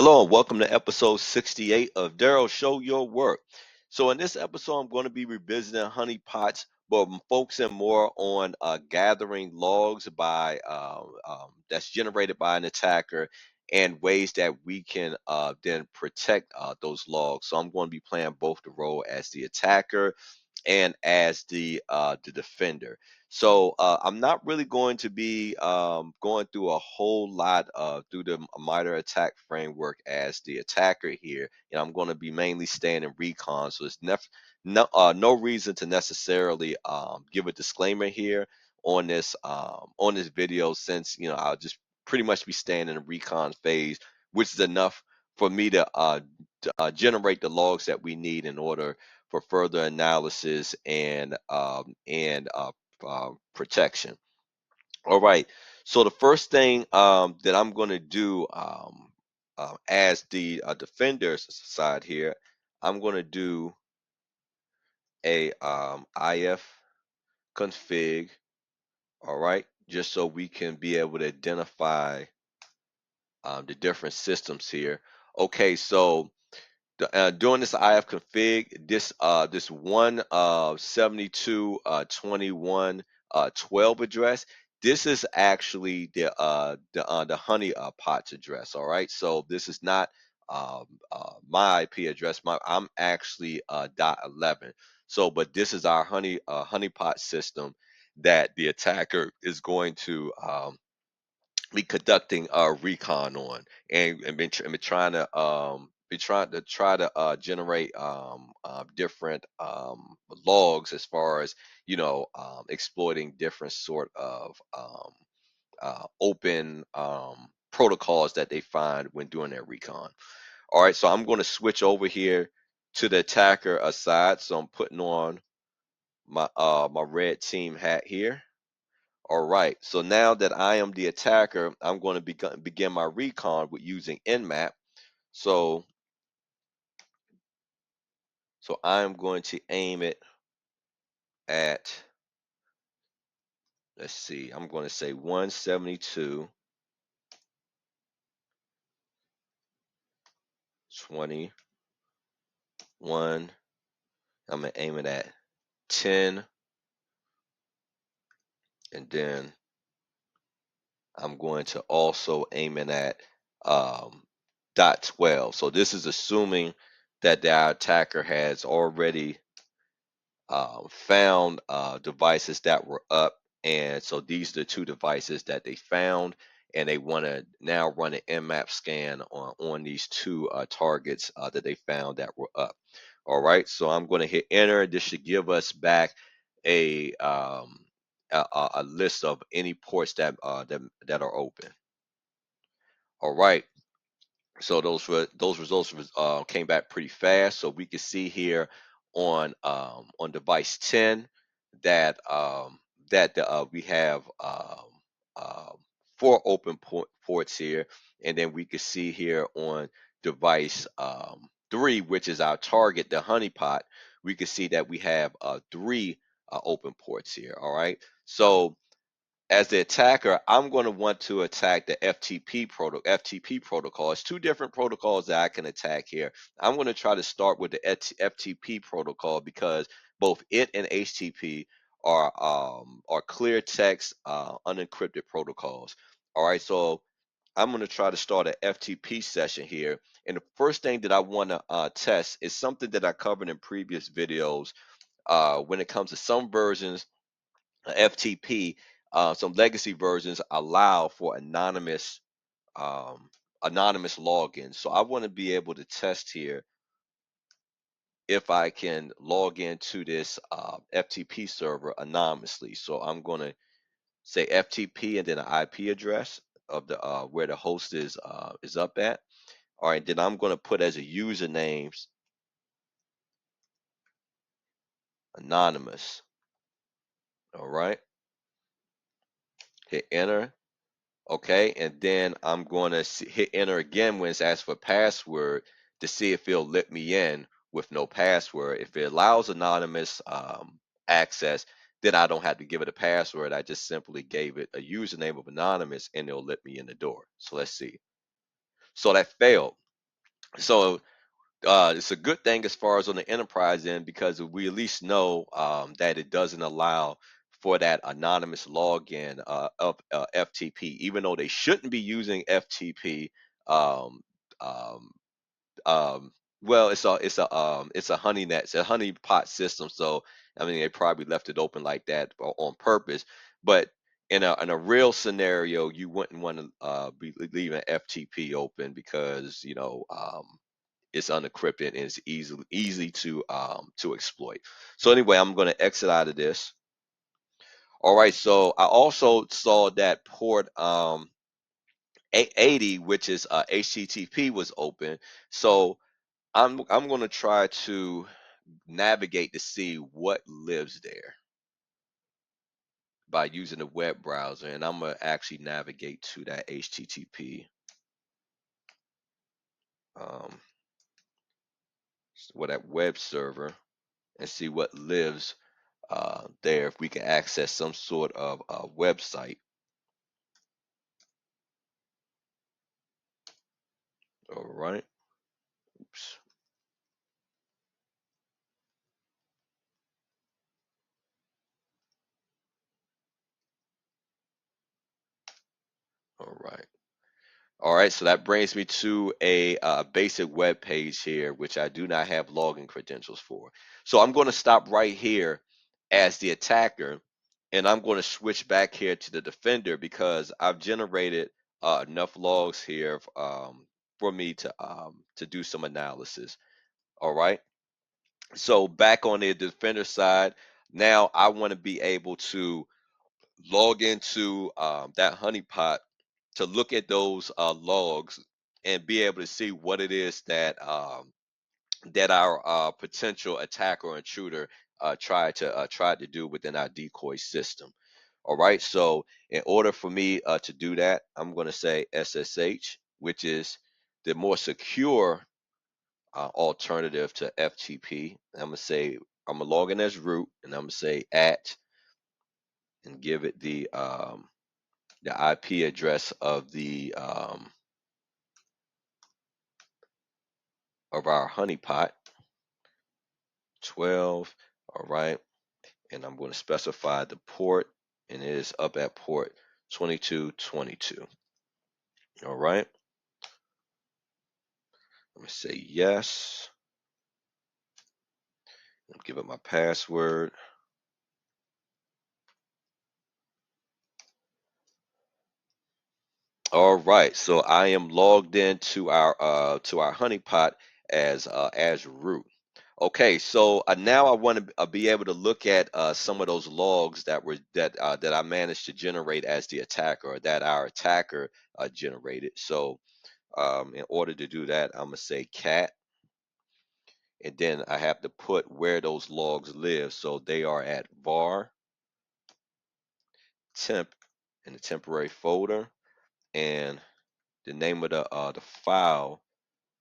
Hello and welcome to episode 68 of Daryl Show Your Work. So in this episode, I'm going to be revisiting honeypots, but I'm focusing more on gathering logs by that's generated by an attacker and ways that we can then protect those logs. So I'm going to be playing both the role as the attacker and as the defender. So I'm not really going to be going through a whole lot through the MITRE attack framework as the attacker here, and I'm going to be mainly staying in recon. So no reason to necessarily give a disclaimer here on this video, since I'll just pretty much be staying in the recon phase, which is enough for me to generate the logs that we need in order for further analysis and protection. All right. So the first thing that I'm going to do as the defender's side here, I'm going to do a ifconfig. All right, just so we can be able to identify the different systems here. Okay, so doing this IF config, this one 72 21 12 address. This is actually the honey pots address. All right, so this is not my IP address. I'm actually .11. So, but this is our honeypot system that the attacker is going to be conducting a recon on, and been trying to generate different logs as far as exploiting different sort of open protocols that they find when doing their recon. All right, so I'm going to switch over here to the attacker side. So I'm putting on my red team hat here. All right, so now that I am the attacker, I'm going to begin my recon with using nmap. So, so I'm going to aim it at, let's see, I'm going to say 172, 21. I'm going to aim it at 10, and then I'm going to also aim it at .12. So this is assuming that the attacker has already found devices that were up, and so these are the two devices that they found, and they want to now run an nmap scan on these two targets that they found that were up. All right, so I'm going to hit enter. This should give us back a a list of any ports that are open. All right, so those results came back pretty fast. So we can see here on device 10 that we have um, four open ports here, and then we can see here on device 3, which is our target, the honeypot. We can see that we have three open ports here. All right, so as the attacker, I'm going to want to attack the FTP protocol. It's two different protocols that I can attack here. I'm going to try to start with the FTP protocol because both it and HTTP are clear text unencrypted protocols. All right, so I'm going to try to start an FTP session here. And the first thing that I want to test is something that I covered in previous videos. When it comes to some versions FTP, some legacy versions allow for anonymous login. So I want to be able to test here if I can log into this FTP server anonymously. So I'm going to say FTP and then an IP address of the where the host is up at. All right, then I'm going to put as a username anonymous. All right, hit enter. Okay, and then I'm going to hit enter again when it's asked for password to see if it'll let me in with no password. If it allows anonymous access, then I don't have to give it a password. I just simply gave it a username of anonymous and it'll let me in the door. So let's see. So that failed. So it's a good thing as far as on the enterprise end, because we at least know that it doesn't allow for that anonymous login of FTP, even though they shouldn't be using FTP. Um, um, um, well, it's a honeynet, it's a honeypot system. So I mean, they probably left it open like that on purpose. But in a real scenario, you wouldn't want to be leaving FTP open, because it's unencrypted and it's easy to exploit. So anyway, I'm going to exit out of this. All right, so I also saw that port 80, which is HTTP, was open. So I'm going to try to navigate to see what lives there by using the web browser, and I'm going to actually navigate to that HTTP, um, that web server, and see what lives there, if we can access some sort of website. All right. Oops. All right. All right. So that brings me to a basic web page here, which I do not have login credentials for. So I'm going to stop right here as the attacker, and I'm going to switch back here to the defender, because I've generated enough logs here for me to do some analysis. All right. So back on the defender side, now I want to be able to log into that honeypot to look at those logs and be able to see what it is that our potential attacker or intruder tried to do within our decoy system. All right. So in order for me to do that, I'm going to say SSH, which is the more secure alternative to FTP. I'm gonna say I'm gonna log in as root, and I'm gonna say at, and give it the IP address of our honeypot, 12. All right, and I'm going to specify the port, and it is up at port 2222. All right, I'm gonna say yes. Give it my password. All right, so I am logged into our honeypot as root. Okay, so now I want to be able to look at some of those logs that I managed to generate as the attacker, or that our attacker generated. So in order to do that, I'm gonna say cat, and then I have to put where those logs live. So they are at var temp in the temporary folder, and the name of the file,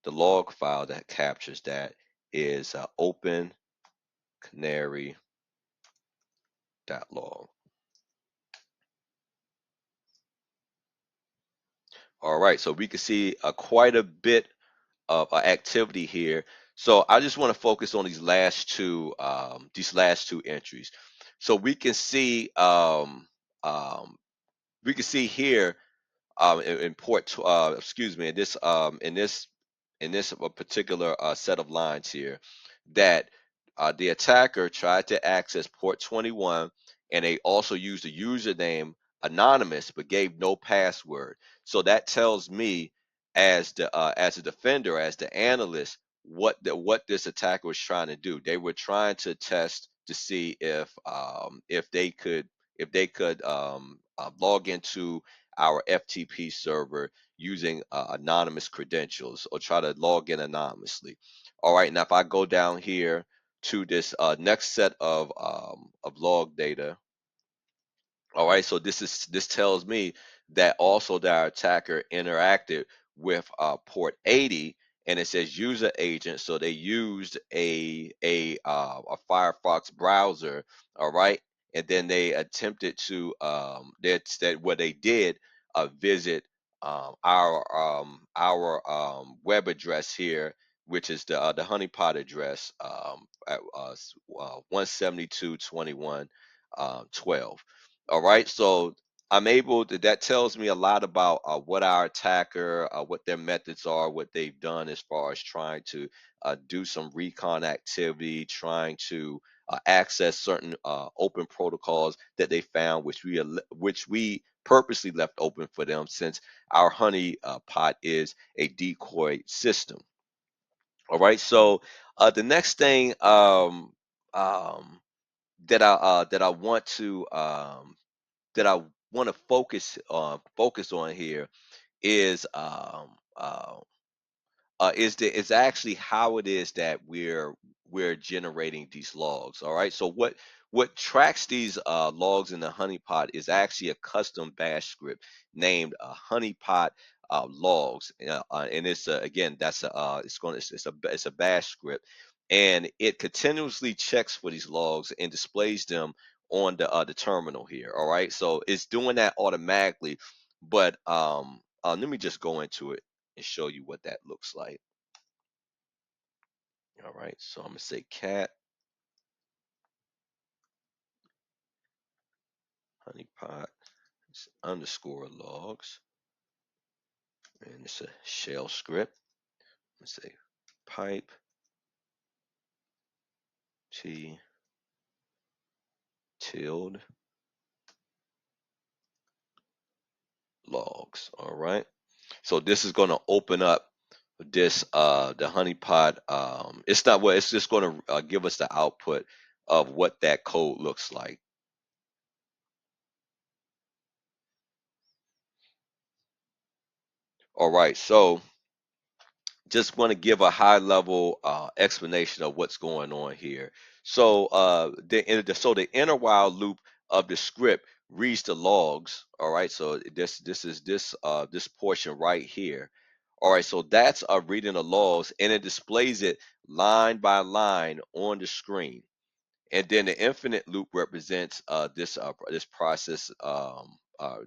the log file that captures that, is opencanary.log. All right, so we can see quite a bit of activity here. So I just want to focus on these last two entries. So we can see here in excuse me, in this particular set of lines here, that the attacker tried to access port 21, and they also used a username anonymous but gave no password. So that tells me, as a defender, as the analyst, what this attacker was trying to do. They were trying to test to see if they could log into our FTP server using anonymous credentials, or try to log in anonymously. All right, now if I go down here to this next set of log data, all right, so this tells me that also that our attacker interacted with port 80, and it says user agent. So they used a Firefox browser, all right, and then they attempted to that what they did visit web address here, which is the honeypot address at 172.21.12. All right, so I'm able to. That tells me a lot about what our attacker, what their methods are, what they've done as far as trying to do some recon activity, trying to access certain open protocols that they found, which we purposely left open for them, since our honey pot is a decoy system. All right. So the next thing um, that I want to focus on here is is actually how it is that we're generating these logs. All right. So what tracks these logs in the honeypot is actually a custom bash script named honeypot logs, and it's again that's a it's a bash script, and it continuously checks for these logs and displays them on the terminal here. All right. So it's doing that automatically, but let me just go into it and show you what that looks like. All right, so I'm gonna say cat honeypot underscore logs, and it's a shell script. Let's say pipe t tilde logs. All right, so this is gonna open up this the honeypot. It's not what it's just gonna give us the output of what that code looks like. All right, so just want to give a high level explanation of what's going on here. So the inner while loop of the script reads the logs. All right, so this is this portion right here. All right, so that's reading the logs, and it displays it line by line on the screen. And then the infinite loop represents this process.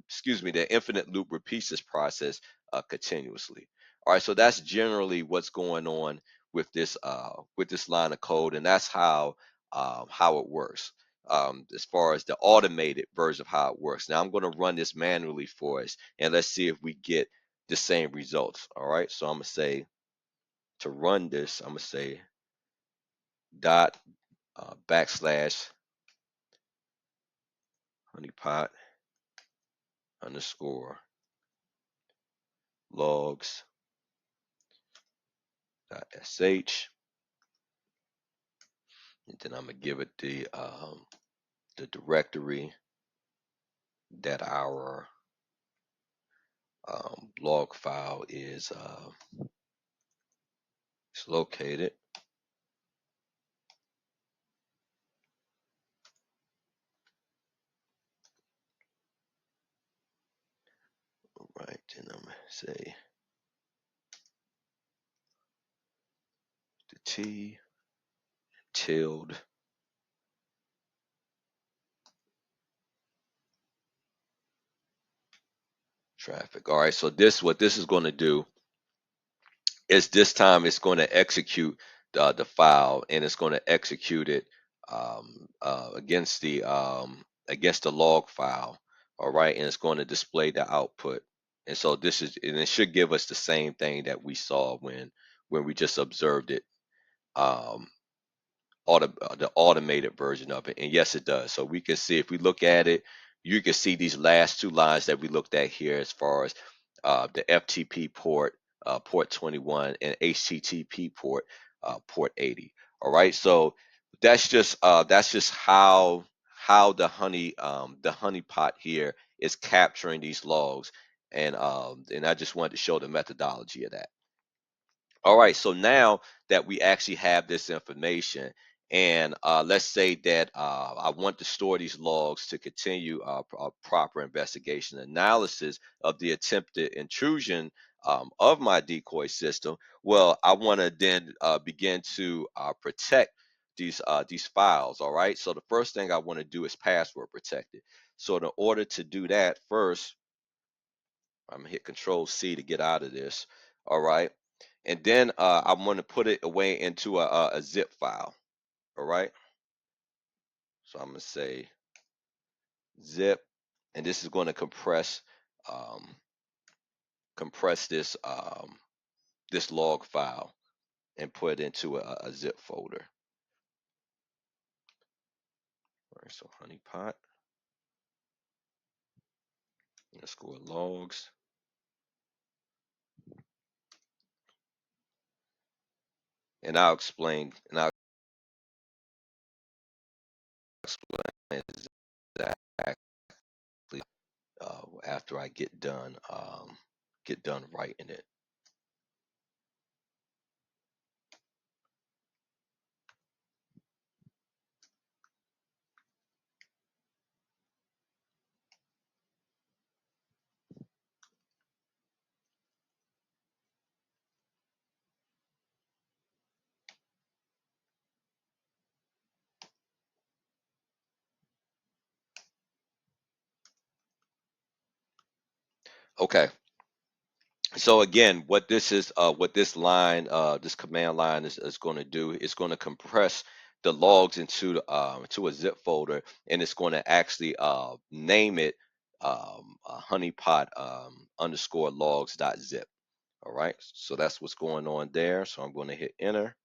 Excuse me, the infinite loop repeats this process continuously. All right, so that's generally what's going on with this line of code, and that's how it works. As far as the automated version of how it works. Now I'm going to run this manually for us, and let's see if we get the same results. All right, so I'm gonna say to run this, I'm gonna say dot backslash honeypot underscore logs dot sh, and then I'm gonna give it the directory that our log file is located. Right, then I'm gonna say the t tilde traffic. All right, so what this is going to do is this time it's going to execute the file, and it's going to execute it against the log file. All right, and it's going to display the output. And so and it should give us the same thing that we saw when we just observed it. Um, the automated version of it. And yes, it does. So we can see, if we look at it, you can see these last two lines that we looked at here, as far as the FTP port, port 21, and HTTP port, port 80. All right. So that's just how the honeypot here is capturing these logs. And I just wanted to show the methodology of that. All right, so now that we actually have this information, and let's say that I want to store these logs to continue proper investigation analysis of the attempted intrusion of my decoy system. Well, I want to then begin to protect these files. All right, so the first thing I want to do is password protect it. So in order to do that, first I'm gonna hit Control C to get out of this. All right, and then I'm going to put it away into a zip file. All right, so I'm gonna say zip, and this is going to um, compress this log file and put it into a zip folder. All right, so honeypot underscore logs, and I'll explain exactly after I get done writing it. Okay. So again, what this line, this command line is going to do, it's going to compress the logs into a zip folder, and it's going to actually name it honeypot underscore logs dot zip. All right, so that's what's going on there. So I'm going to hit enter.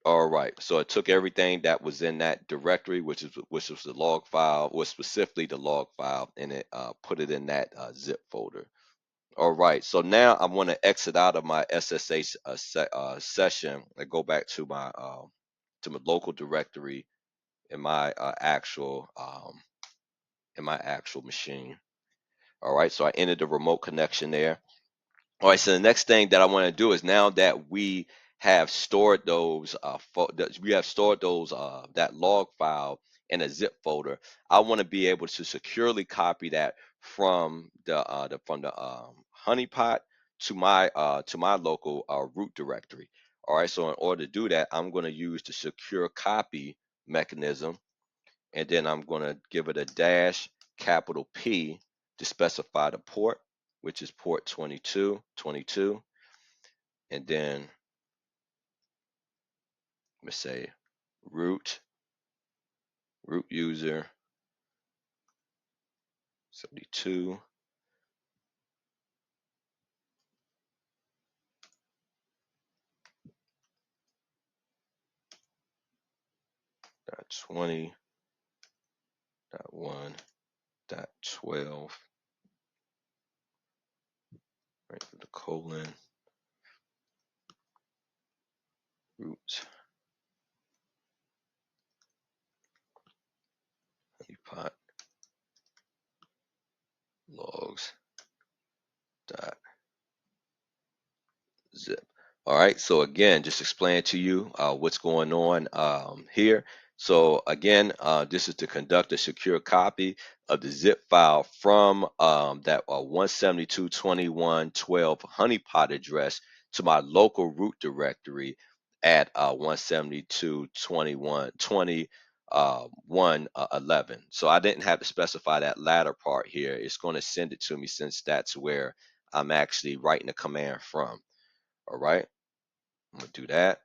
All right, so it took everything that was in that directory, which was the log file, was specifically the log file, and it put it in that zip folder. All right, so now I want to exit out of my SSH session and go back to my local directory in my actual machine. All right, so I entered the remote connection there. All right, so the next thing that I want to do is, now that we have stored that log file in a zip folder, I want to be able to securely copy that from the honeypot to my local root directory. All right, so in order to do that, I'm going to use the secure copy mechanism, and then I'm going to give it a dash capital P to specify the port, which is port 2222, and then let me say root user 72.20.1.12, right, with the colon, root honeypot logs dot zip. All right, so again, just explain to you what's going on here. So again, this is to conduct a secure copy of the zip file from that 172.21.12 honeypot address to my local root directory at 172.21.20.1.11. So I didn't have to specify that latter part here. It's going to send it to me, since that's where I'm actually writing the command from. All right, I'm gonna do that.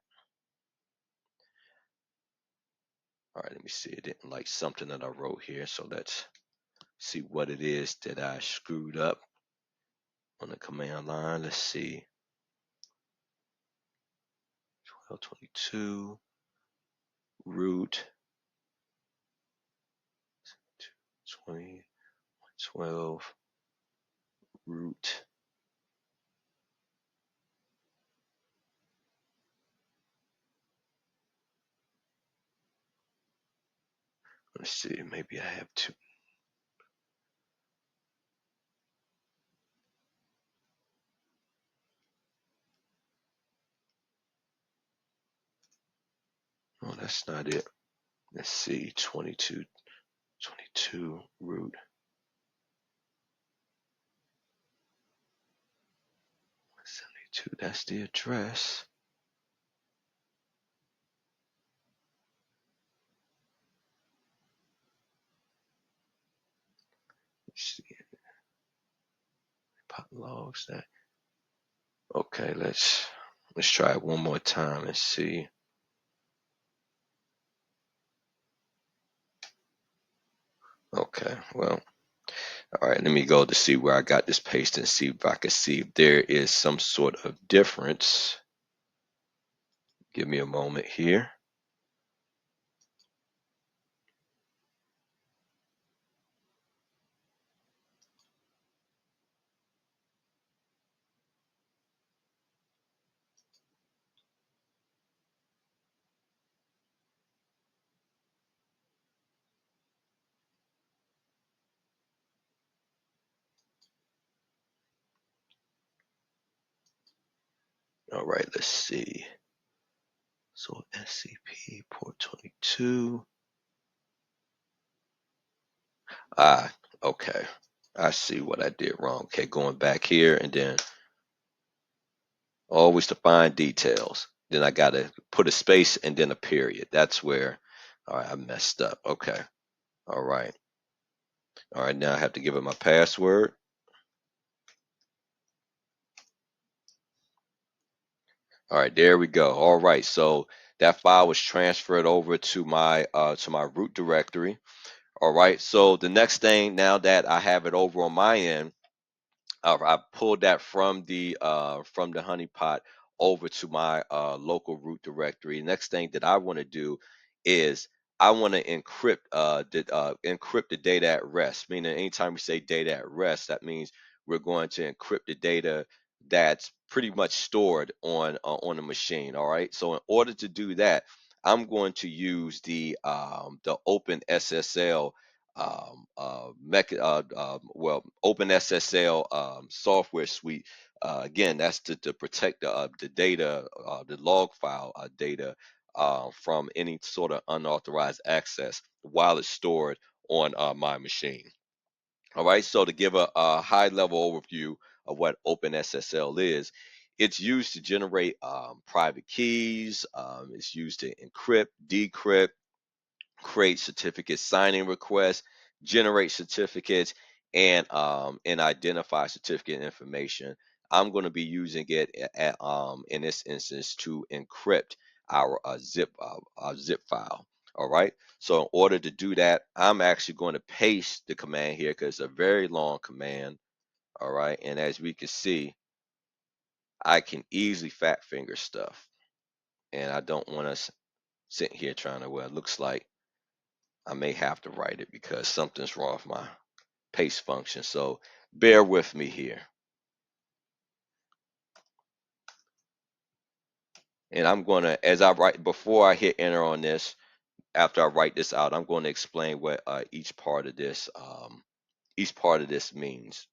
All right, let me see. It didn't like something that I wrote here, so let's see what it is that I screwed up on the command line. Let's see. 1222 root 20 12 root. Let's see. Maybe I have two. Oh, that's not it. Let's see. 22 root 172. That's the address. logs that. Okay, let's try it one more time and see. Okay, well, all right, let me go to see where I got this paste and see if I can see if there is some sort of difference. Give me a moment here. All right, let's see. So SCP port 22. Ah, okay. I see what I did wrong. Okay, going back here and then always to find details. Then I got to put a space and then a period. That's where, all right, I messed up. Okay. All right. All right, now I have to give it my password. All right, there we go. All right, so that file was transferred over to my root directory. All right, so the next thing now that I have it over on my end, I pulled that from the honeypot over to my local root directory. Next thing that I want to do is I want to encrypt the data at rest. Meaning, anytime we say data at rest, that means we're going to encrypt the data that's pretty much stored on the machine. All right. So in order to do that, I'm going to use the OpenSSL OpenSSL software suite. Again, that's to protect the data, the log file data from any sort of unauthorized access while it's stored on my machine. All right, so to give a high level overview of what OpenSSL is, it's used to generate private keys. It's used to encrypt, decrypt, create certificate signing requests, generate certificates, and identify certificate information. I'm going to be using it in this instance to encrypt our zip file. All right. So in order to do that, I'm actually going to paste the command here because it's a very long command. All right. And as we can see, I can easily fat finger stuff, and I don't want to sit here trying to. Well, it looks like I may have to write it because something's wrong with my paste function. So bear with me here. And I'm going to, as I write, before I hit enter on this, after I write this out, I'm going to explain what each part of this means.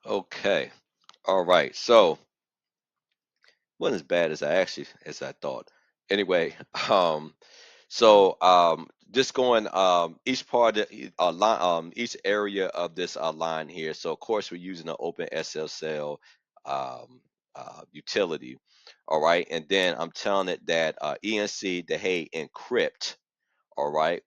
Okay. All right. So wasn't as bad as I thought. Anyway, just going each part of line each area of this line here. So of course we're using the OpenSSL utility. All right, and then I'm telling it that enc the hey encrypt. All right,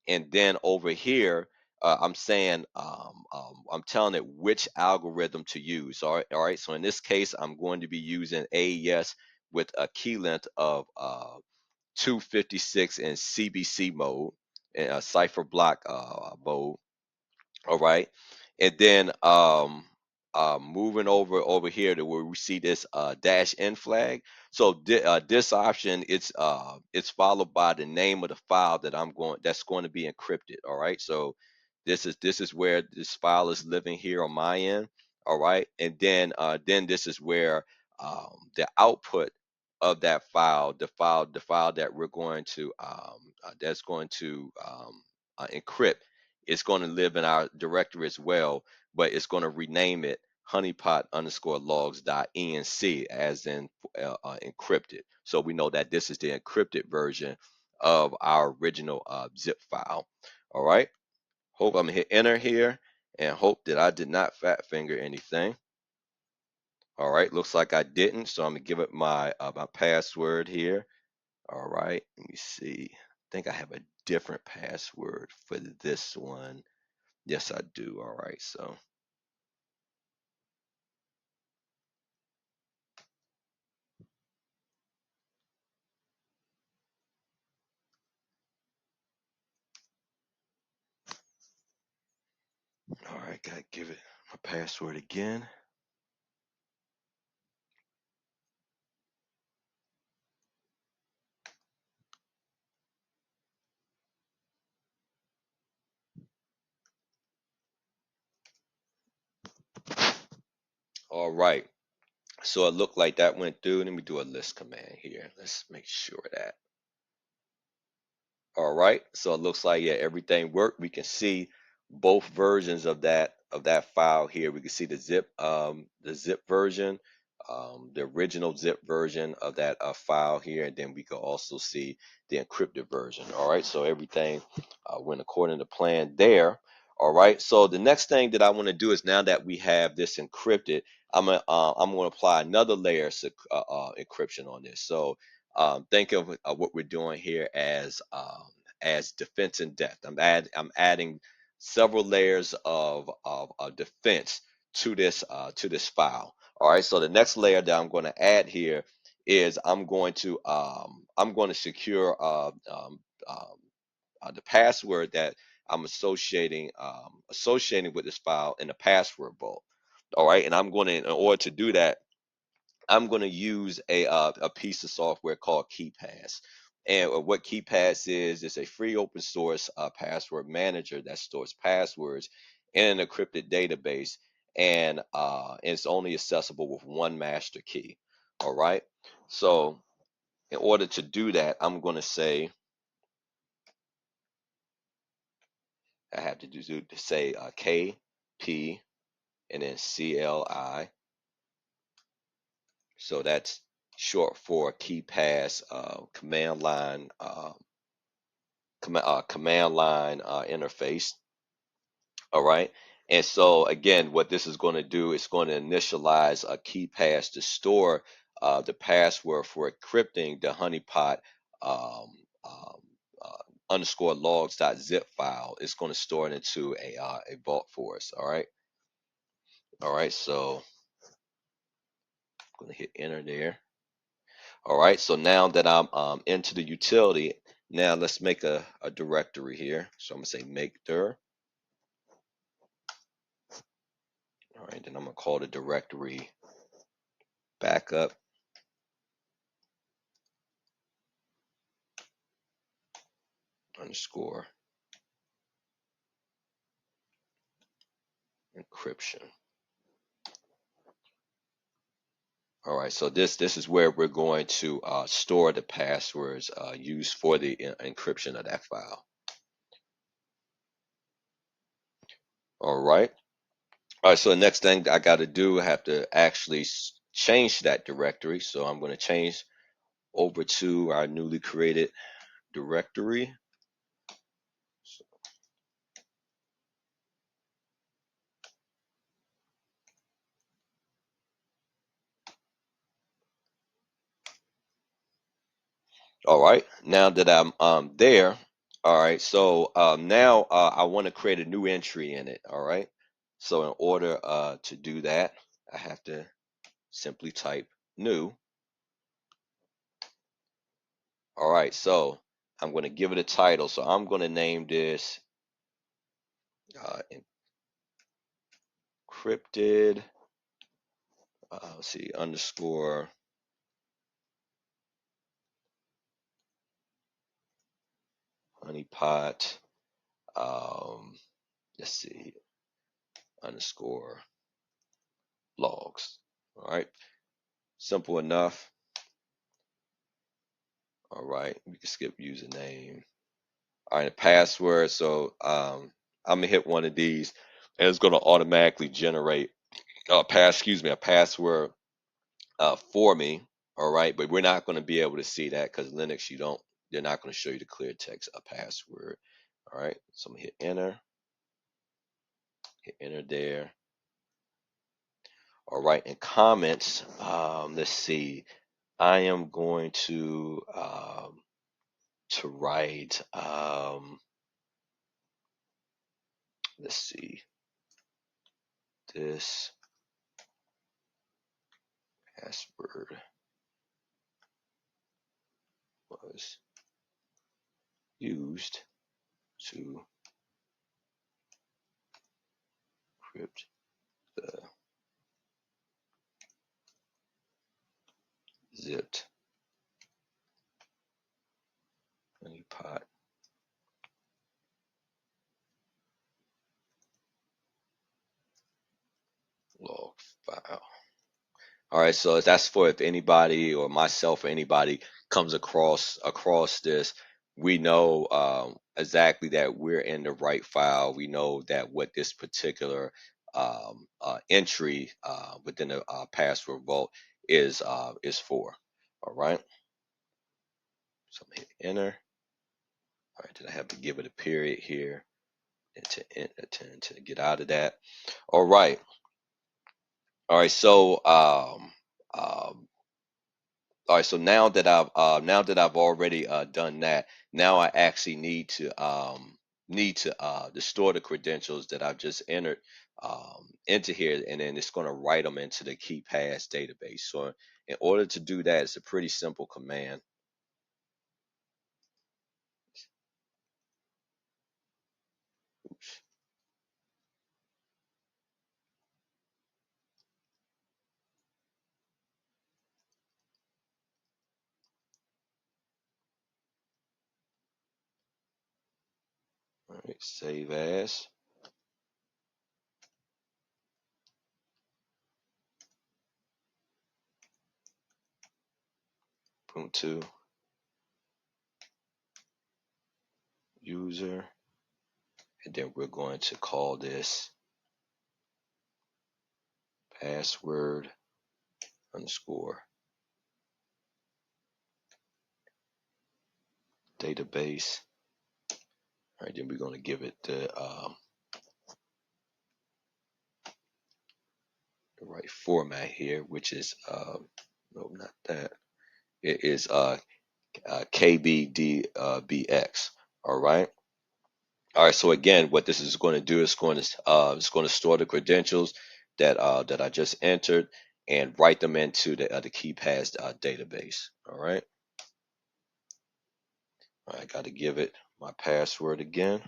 and then over here, I'm saying I'm telling it which algorithm to use. All right. So in this case, I'm going to be using AES with a key length of 256 in CBC mode, in a cipher block mode. All right. And then moving over here to where we see this dash n flag. So this option, it's followed by the name of the file that's going to be encrypted. All right. So this is where this file is living here on my end. All right. And then this is where the output of that file, the file that we're going to that's going to encrypt, it's going to live in our directory as well, but it's going to rename it honeypot_logs.enc, as in encrypted. So we know that this is the encrypted version of our original zip file. All right. Hope I'm gonna hit enter here and hope that I did not fat finger anything. All right. Looks like I didn't. So I'm gonna give it my password here. All right. Let me see. I think I have a different password for this one. Yes, I do. All right. So, all right. Gotta give it my password again. All right. So it looked like that went through. Let me do a list command here. Let's make sure that. All right. So it looks like, yeah, everything worked. We can see both versions of that file here. We can see the zip version, the original zip version of that file here, and then we can also see the encrypted version. All right. So everything went according to plan there. All right. So the next thing that I want to do is, now that we have this encrypted, I'm gonna apply another layer of encryption on this. So think of what we're doing here as defense in depth. I'm adding several layers of defense to this file. All right. So the next layer that I'm going to add here is I'm going to secure the password that I'm associating with this file in the password vault. All right. And I'm going to, in order to do that, I'm going to use a piece of software called KeePass. And what KeePass is, it's a free open source password manager that stores passwords in an encrypted database, and it's only accessible with one master key. All right. So in order to do that, I'm going to say, I have to say K, P, and then CLI. So that's short for KeePass command line interface. All right. And so again, what this is going to do is going to initialize a KeePass to store the password for encrypting the honeypot um, um, underscore logs.zip file. It's going to store it into a vault for us. All right. All right. So I'm going to hit enter there. All right. So now that I'm into the utility, now let's make a directory here. So I'm going to say make dir. All right, then I'm gonna call the directory backup underscore encryption. All right, so this is where we're going to store the passwords used for the encryption of that file. All right. All right, so the next thing I got to do, I have to actually change that directory. So I'm going to change over to our newly created directory. All right, now that I'm there, All right, so now I want to create a new entry in it. All right, so in order to do that, I have to simply type new. All right, so I'm going to give it a title. So I'm going to name this uh, encrypted, let's see, underscore honeypot, um, let's see, underscore logs. All right, simple enough. All right, we can skip username. All right, password. So I'm gonna hit one of these, and it's gonna automatically generate a password for me. All right, but we're not gonna be able to see that because Linux, they're not gonna show you the clear text a password. All right, so I'm gonna hit enter there. All right, in comments, let's see. I am going to write. Let's see. This password was used to encrypt the zipped honeypot log file. All right, so that's for if anybody or myself or anybody comes across this, we know exactly that we're in the right file. We know that what this particular entry within the password vault is for. All right, so I'm gonna hit enter. All right, then I have to give it a period here and to get out of that. All right, all right. So all right, so now that I've already done that, now I actually need to store the credentials that I've just entered into here, and then it's going to write them into the KeePass database. So in order to do that, it's a pretty simple command. Oops. All right, save as. Ubuntu user, and then we're going to call this password underscore database. All right, then we're going to give it the right format here, which is no, not that. It is KBDBX. All right. All right. So again, what this is going to do is it's going to store the credentials that I just entered and write them into the KeePass database. All right. I got to give it my password again.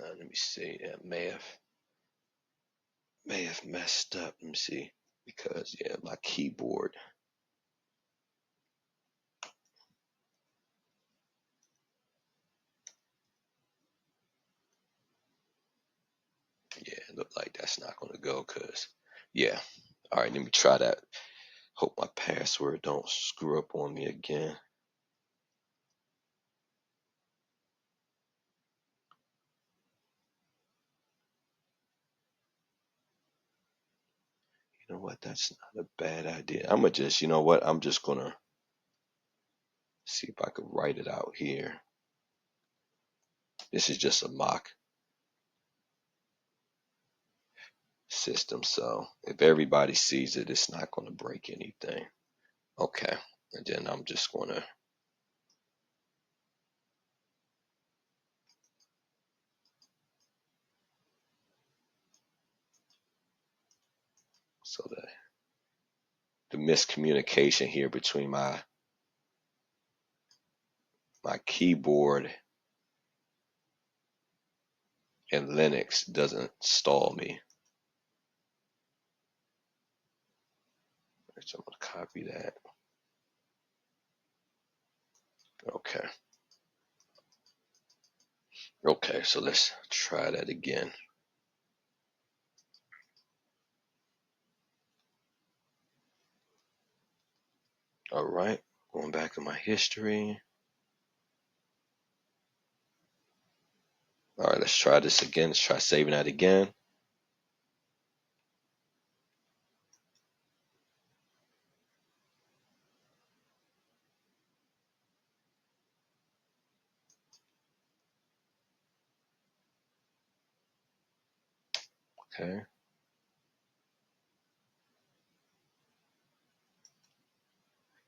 Let me see. That may have messed up. Let me see. Because yeah, my keyboard. Yeah, it looked like that's not going to go because yeah. All right, let me try that. Hope my password don't screw up on me again. You know what? That's not a bad idea. I'm gonna just, you know what? I'm just gonna see if I could write it out here. This is just a mock system, so if everybody sees it, it's not going to break anything. Okay, and then I'm just going to so the miscommunication here between my keyboard and Linux doesn't stall me. So I'm going to copy that. Okay. Okay, so let's try that again. All right, going back in my history. All right, let's try this again. Let's try saving that again. Okay.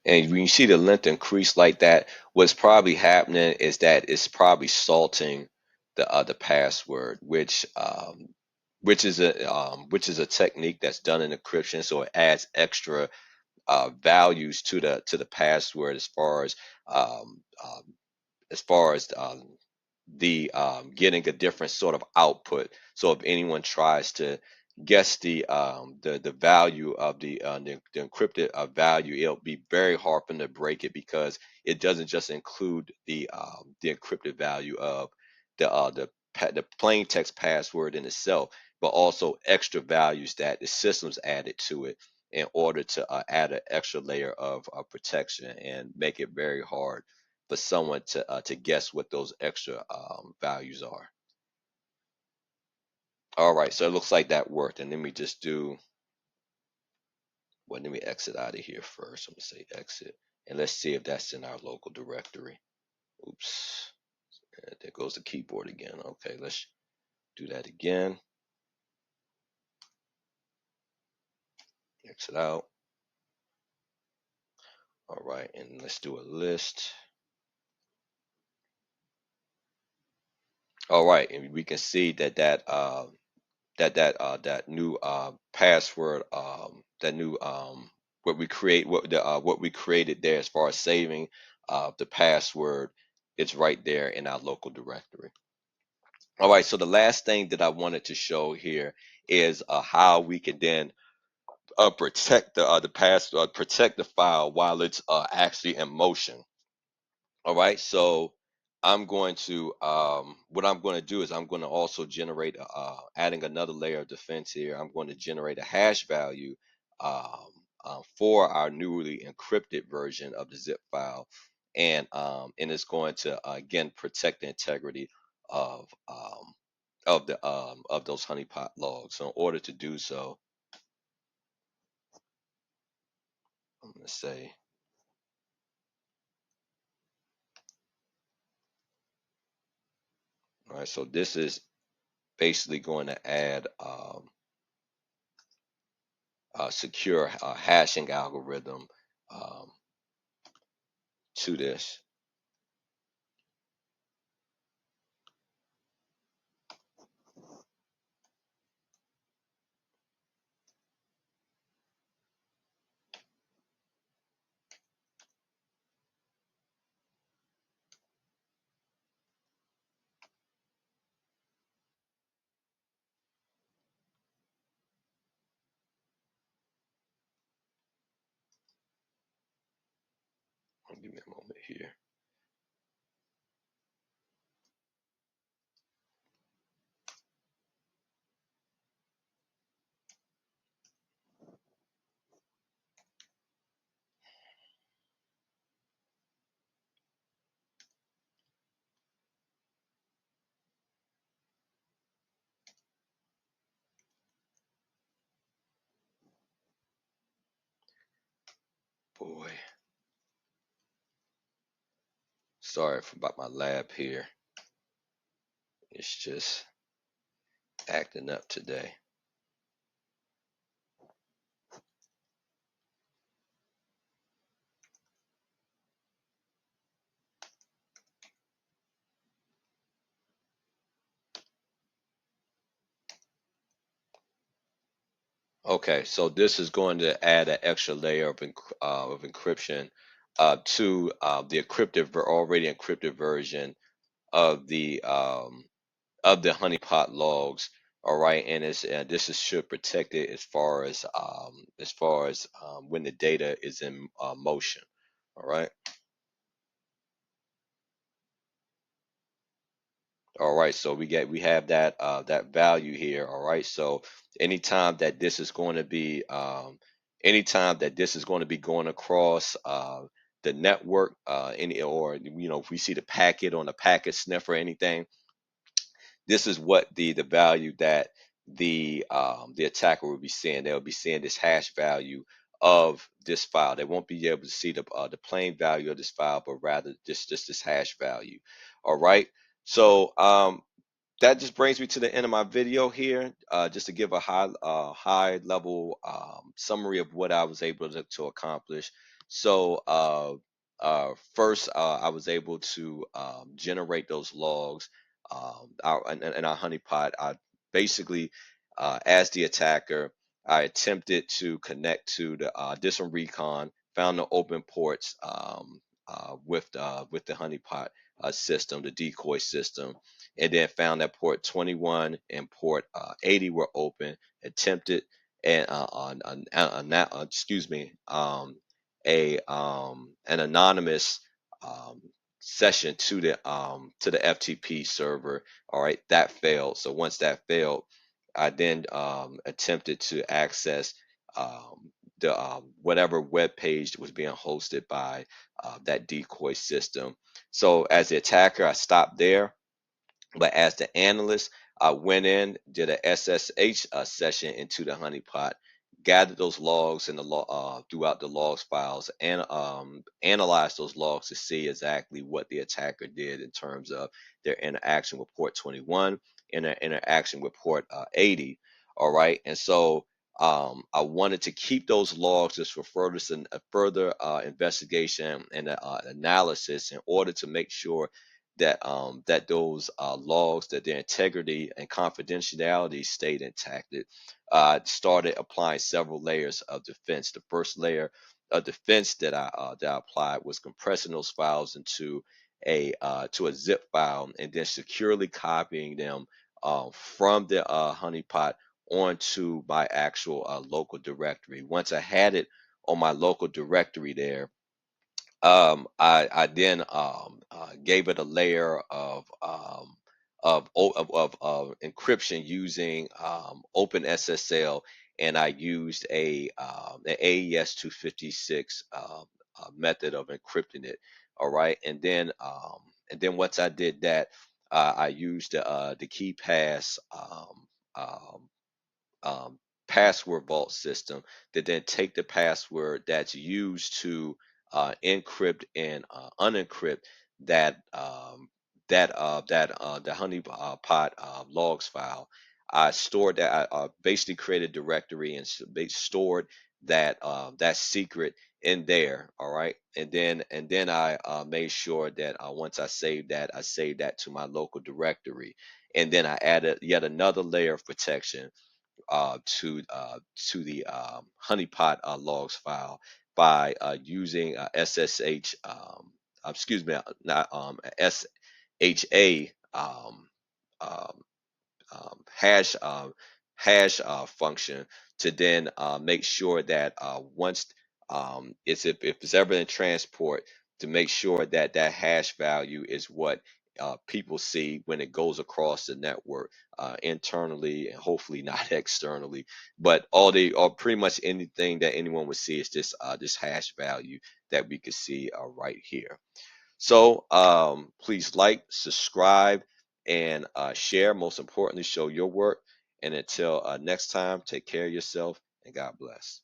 And when you see the length increase like that, what's probably happening is that it's probably salting the password, which is a technique that's done in encryption. So it adds extra values to the password um, um, as far as the getting a different sort of output. So if anyone tries to guess the value of the encrypted value, it'll be very hard for them to break it because it doesn't just include the encrypted value of the plain text password in itself, but also extra values that the system's added to it in order to add an extra layer of protection and make it very hard for someone to guess what those extra values are. All right, so it looks like that worked. And let me just do, well, let me exit out of here first. I'm gonna say exit, and let's see if that's in our local directory. Oops, there goes the keyboard again. Okay, let's do that again. Exit out. All right, and let's do a list. All right, and we can see that new password, that new what we created there as far as saving the password, it's right there in our local directory. All right, so the last thing that I wanted to show here is how we can then protect the password, protect the file while it's actually in motion. All right, so what I'm going to do is I'm going to also generate, adding another layer of defense here. I'm going to generate a hash value um, for our newly encrypted version of the zip file, and it's going to again protect the integrity of of those honeypot logs. So in order to do so, I'm going to say, all right, so this is basically going to add secure hashing algorithm um, to this. Give me a moment here. Boy. Sorry about my lab here. It's just acting up today. Okay, so this is going to add an extra layer of encryption to the already encrypted version of the honeypot logs. All right, and this is should protect it as far as when the data is in motion. All right. All right, so we have that value here. All right, so anytime that this is going to be anytime that this is going to be going across the network, any or if we see the packet on the packet sniffer or anything, this is what the value that the attacker will be seeing. They'll be seeing this hash value of this file. They won't be able to see the plain value of this file, but rather just this hash value. All right. So that just brings me to the end of my video here, just to give a high level summary of what I was able to accomplish. So first, I was able to generate those logs in our honeypot. I basically, as the attacker, I attempted to connect to the different recon, found the open ports with the honeypot system, the decoy system, and then found that port 21 and port 80 were open. Attempted and excuse me, an anonymous um, session to the FTP server. All right, that failed. So once that failed, I then attempted to access the whatever web page was being hosted by that decoy system. So as the attacker, I stopped there, but as the analyst, I went in, did a SSH session into the honeypot, gathered those logs and throughout the logs files, and analyzed those logs to see exactly what the attacker did in terms of their interaction with port 21 and their interaction with port 80. All right, and so I wanted to keep those logs just for further investigation and analysis in order to make sure that those logs, that their integrity and confidentiality stayed intact. Started applying several layers of defense. The first layer of defense that I applied was compressing those files into a zip file and then securely copying them from the honeypot onto my actual local directory. Once I had it on my local directory there, I then gave it a layer of encryption using OpenSSL, and I used an AES 256 method of encrypting it. All right, and then once I did that, I used the KeePass um, um, password vault system that then take the password that's used to encrypt and unencrypt that the honey pot logs file. I stored that. I basically created a directory and stored that secret in there. All right, and then I made sure that once I saved that to my local directory, and then I added yet another layer of protection to the honeypot logs file by using SSH, excuse me, not SHA um, hash function to then make sure that once if it's ever in transport, to make sure that that hash value is what people see when it goes across the network internally and hopefully not externally, but all they or pretty much anything that anyone would see is this hash value that we could see right here. So please like, subscribe, and share. Most importantly, show your work. And until next time, take care of yourself and God bless.